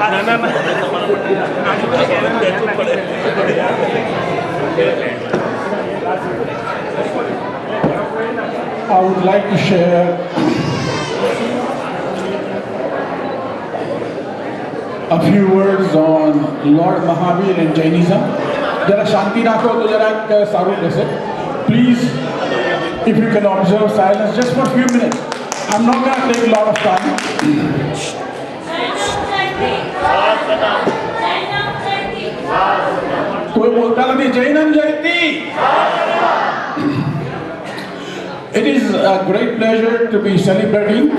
I would like to share a few words on Lord Mahavir and Jainism. Jara shanti rakho to jara saru rehse. Please, if you can observe silence just for a few minutes. I'm not going to take a lot of time. कोई बोलता नहीं जैनम जयती. It is a great pleasure to be celebrating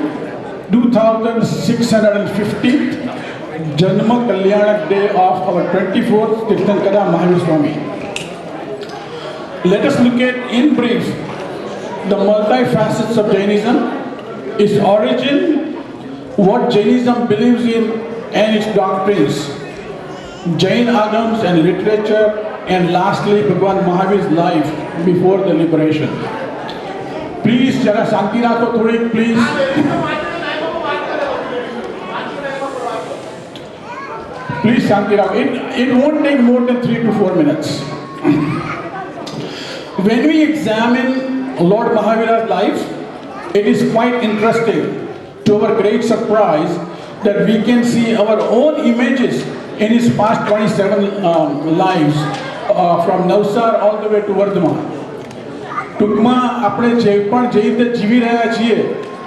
2650th Janma Kalyanak Day of our 24th Tirthankara Mahavir Swami. Let us look at in brief the multi-facets of Jainism, its origin, what Jainism believes in and its doctrines, Jain agams and literature, and lastly Bhagwan Mahavir's life before the liberation. Please, jara shanti rakho thodi, please. Please shanti rakho. It won't take more than 3 to 4 minutes. When we examine Lord Mahavira's life, it is quite interesting, to our great surprise, that we can see our own images in his past 27 lives, from Navsar all the way to Vardhaman. ટૂંકમાં આપણે જે પણ જે રીતે જીવી રહ્યા છીએ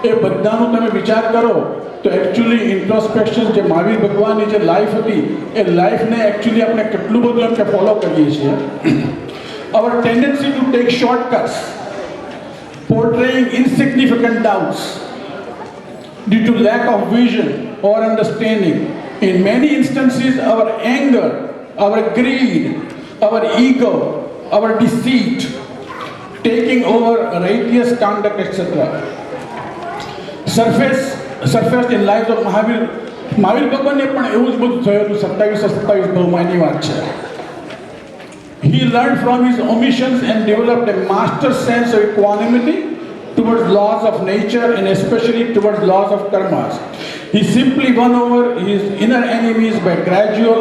એ બધાનો તમે વિચાર કરો તો એકચ્યુઅલી ઇન્ટ્રોસ્પેક્શન જે મહાવીર ભગવાનની જે લાઈફ હતી એ લાઈફને એકચ્યુઅલી આપણે કેટલું બધું એમ કે ફોલો કરીએ છીએ. Our tendency to take shortcuts, portraying insignificant doubts due to lack of vision or understanding. In many instances, our anger, our greed, our ego, our deceit, taking over righteous conduct, etc. Surfaced in lives of Mahavir. Mahavir Bhagwanને પણ એવું જ બધું થયેલું 27 બહુમાની વાત છે. He learned from his omissions and developed a master sense of equanimity towards laws of nature and especially towards laws of karmas. He simply won over his inner enemies by gradual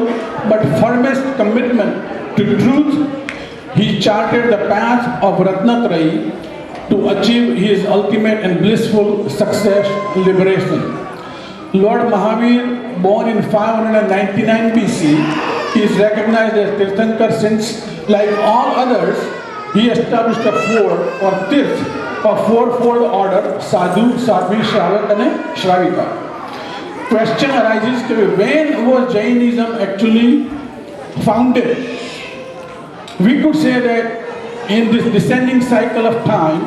but firmest commitment to truth. He charted the path of Ratnatrayi to achieve his ultimate and blissful success, liberation. Lord Mahavir, born in 599 BC, is recognized as Tirthankar since, like all others, he established a fort or tirth of fourfold order: Sadhu, Sadhvi, Shravak and Shravika. Question arises, when was Jainism actually founded? We could say that in this descending cycle of time,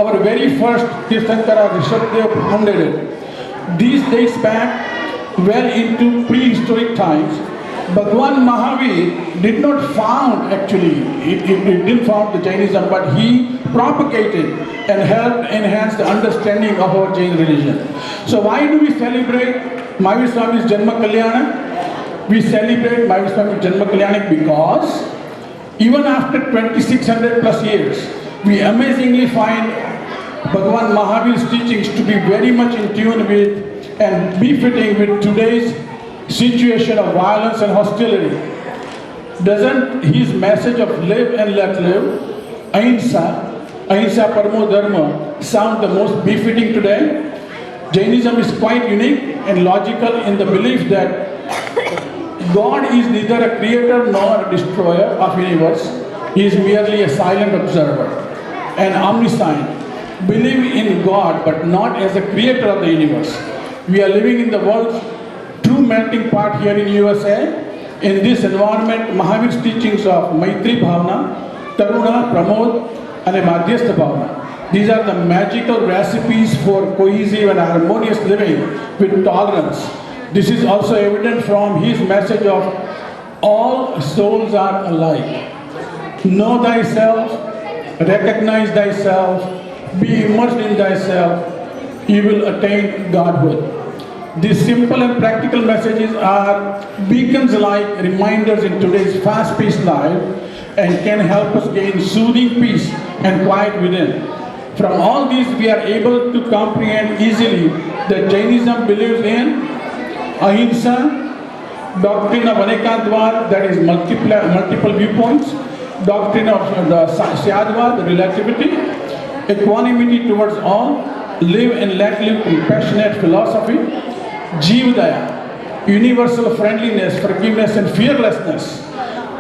our very first Tirthankara Rishabhdev founded it. These dates back well into prehistoric times. Bhagwan Mahavir did not found actually, he didn't found the Jainism, but he propagated and helped enhance the understanding of our Jain religion. So why do we celebrate Mahavir Swami's Janma Kalyanak? We celebrate Mahavir Swami's Janma Kalyanak because even after 2600 plus years, we amazingly find Bhagwan Mahavir's teachings to be very much in tune with and befitting with today's situation of violence and hostility. Doesn't his message of live and let live, ahimsa paramo dharma, sound the most befitting today? Jainism is quite unique and logical in the belief that God is neither a creator nor a destroyer of universe. He is merely a silent observer and omniscient. Believe in God but not as a creator of the universe. We are living in the world's true melting pot here in USA. In this environment, Mahavir's teachings of Maitri Bhavana, Taruna, Pramod and Madhyastha Bhavana. These are the magical recipes for cohesive and harmonious living with tolerance. This is also evident from his message of all souls are alike. Know thyself, recognize thyself, be immersed in thyself, you will attain Godhood. These simple and practical messages are beacons like reminders in today's fast-paced life and can help us gain soothing peace and quiet within. From all these, we are able to comprehend easily that Jainism believes in ahimsa, doctrine of Anekantvad, that is multiple viewpoints, doctrine of the Syadvad, relativity, equanimity towards all, live and let live, compassionate philosophy, Jeevdaya, universal friendliness, forgiveness and fearlessness,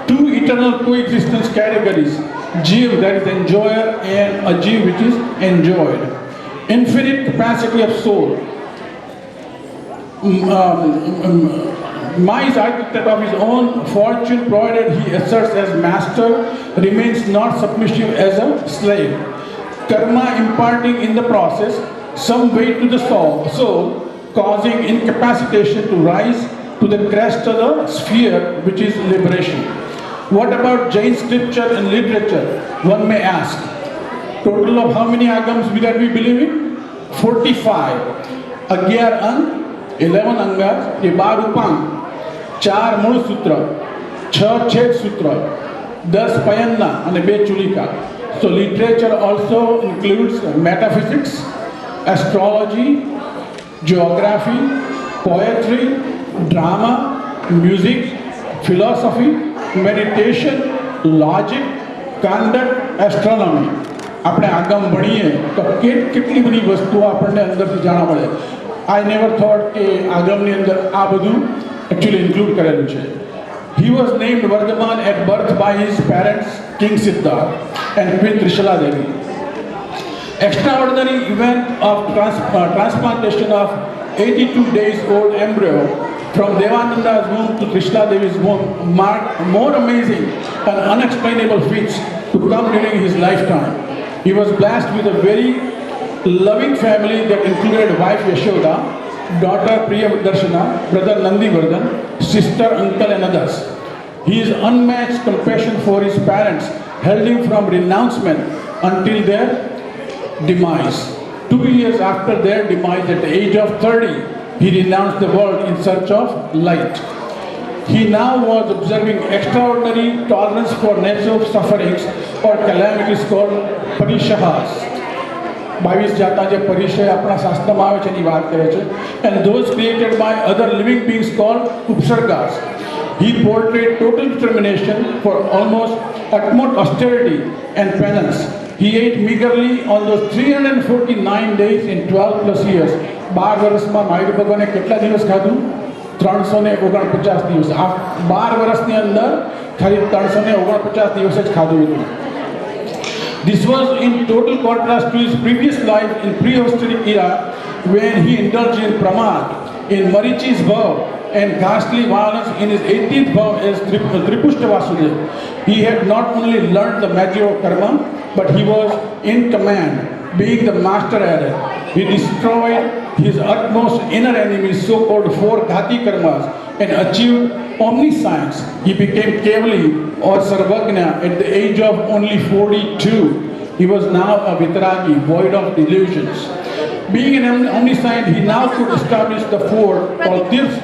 two eternal coexistence categories, Jeev, that is enjoyer, and Ajeev, which is enjoyed, infinite capacity of soul. Mice architect of his own fortune, provided he asserts as master, remains not submissive as a slave. Karma imparting in the process some weight to the soul, causing incapacitation to rise to the crest of the sphere, which is liberation. What about Jain scripture and literature? One may ask. Total of how many agams that we believe in? 45. 11 ang, 11 angas, 12 upang, 4 મૂળ સૂત્ર, 6 છેદ સૂત્ર, 10 પયન્ના અને 2 ચુલિકા. So literature also includes metaphysics, astrology, geography, poetry, drama, music, philosophy, meditation, logic, conduct, astronomy. આપણે આગમ ભણીએ તો કેટલી બધી વસ્તુઓ આપણને અંદરથી જાણવા મળે. I never thought કે આગમની અંદર આ બધું actually include કરેલું છે. He was named Vardhaman at birth by his parents, King Siddhartha and Queen Trishula Devi. Extraordinary event of transplantation of 82 days old embryo from Devananda's womb to Trishula Devi's womb marked more amazing and unexplainable feats to come during his lifetime. He was blessed with a very loving family that included wife Yashoda, daughter Priyadarshana, brother Nandivardhan, sister, uncle and others. His unmatched compassion for his parents held him from renouncement until their demise. 2 years after their demise, at the age of 30, he renounced the world in search of light. He now was observing extraordinary tolerance for natural sufferings or calamities called parishahas. 22 જાતના જે પરિચય આપણા શાસ્ત્રમાં આવે છે એની વાત કરે છે. And those created by other living beings called upsargas. He portrayed total determination for almost utmost austerity and penance. He ate meagerly on those 349 days in 12 plus years. 12 વર્ષમાં મહાવીર ભગવાને કેટલા દિવસ ખાધું? 349 દિવસ. આ 12 વર્ષની અંદર ખાલી 349 દિવસ જ ખાધું હતું. This was in total contrast to his previous life in prehistoric era when he indulged in pramad, in Marichi's vow and ghastly violence in his 18th vow as Tripushta Vasudeva. He had not only learned the magic of karma, but he was in command, being the master at it. He destroyed his utmost inner enemies, so-called 4 Ghati karmas, and achieved omniscience. He became Kevali or Sarvagna at the age of only 42. He was now a Vitaragi, void of delusions. Being an omniscient, he now could establish the 4 called Tirth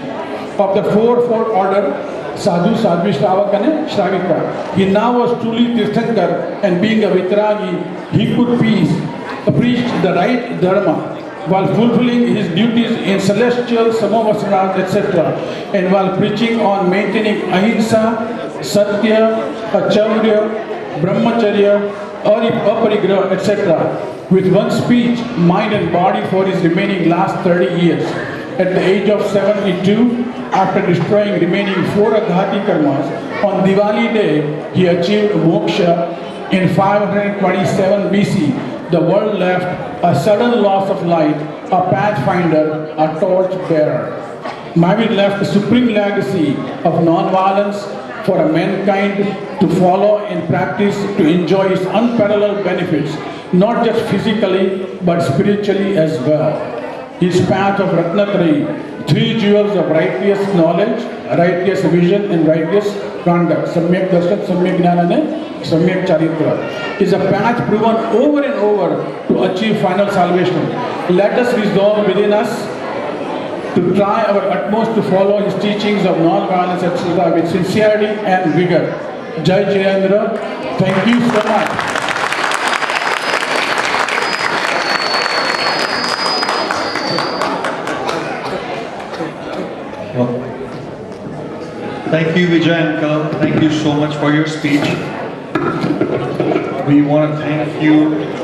of the 4-fold order, Sadhu, Sadhvi, Shravaka and Shravika. He now was truly Tirthankar, and being a Vitaragi, he could preach the right dharma while fulfilling his duties in celestial samavasanas, etc. and while preaching on maintaining ahimsa, satya, achaurya, brahmacharya, aparigraha, etc. with one speech, mind and body for his remaining last 30 years. At the age of 72, after destroying remaining 4 Aghati karmas, on Diwali day, he achieved moksha in 527 BC. The world left a sudden loss of light, a pathfinder, a torch bearer. Mahavir left a supreme legacy of non-violence for a mankind to follow and practice to enjoy its unparalleled benefits, not just physically but spiritually as well. His path of Ratnatrayi, 3 jewels of righteous knowledge, righteous vision and righteous conduct, Samyak Darshan, Samyak Jnana and Samyak Charitra, is a path proven over and over to achieve final salvation. Let us resolve within us to try our utmost to follow his teachings of non-violence, etc. with sincerity and vigor. Jai Jayendra, thank you so much. Thank you, Vijay uncle. Thank you so much for your speech. We want to thank you